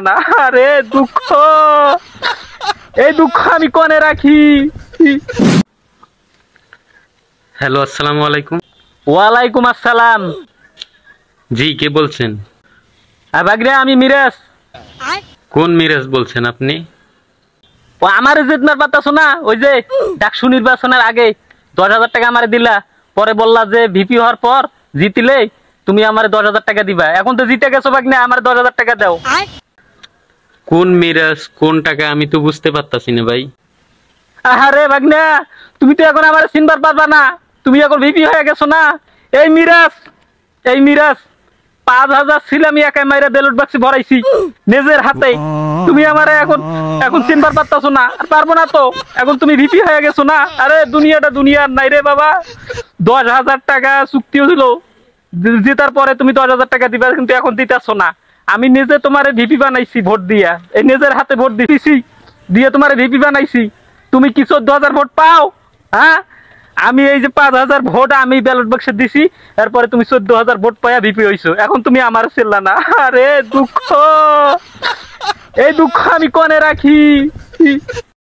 না। আরে দুঃখ, এই দুঃখ আমি কোনে রাখি। হ্যালো, আসসালামু আলাইকুম। ওয়ালাইকুম আসসালাম। জি, কে বলছেন? ভাগ্নে আমি মিরাজ। কোন মিরাজ বলছেন আপনি? ও আমার জিতনার পাতা শোনা, ওই যে ডাকসু নির্বাচনের আগে 10,000 টাকা আমারে দিলা, পরে বললা যে ভিপি হওয়ার পর জিতিলে তুমি আমারে 10,000 টাকা দিবা। এখন তো জিতে গেছো ভাগ্নে, আমার 10,000 টাকা দাও। কোন মিরাজ, কোন টাকা আমি তো বুঝতে পারতাছি না ভাই। আরে ভাগ্নে, তুমি তো এখন আমার চিনবার পারবা না, তুমি এখন ভিপি হয়ে গেছো না। এই মিরাজ, এই মিরাজ 5,000 ছিল, আমি একাই মাইরা বেলুট বাক্সি ভরাইছি নিজের হাতে। তুমি আমারে এখন এখন চিনবার পারতাছো না, আর পারবো না তো। এখন তুমি ভিপি হয়ে গেছো না। আরে দুনিয়াটা দুনিয়ার নাই রে বাবা। 10,000 টাকা চুক্তি হছিল, জেতার পরে তুমি 10,000 টাকা দিবা, কিন্তু এখন দিতেছো না। আমি নিজে তোমারে ভিপি বানাইছি ভোট দিয়া, এই নিজের হাতে ভোট দিছি, দিয়ে তোমারে ভিপি বানাইছি। তুমি কি 14,000 ভোট পাও? হ্যাঁ, আমি এই যে 5,000 ভোট আমি ব্যালট বক্সে দিছি, এরপরে তুমি 14,000 ভোট পাইয়া ভিপি হইছো। এখন তুমি আমার চেল্লা না। আরে দুঃখ, এই দুঃখ আমি কোনে রাখি।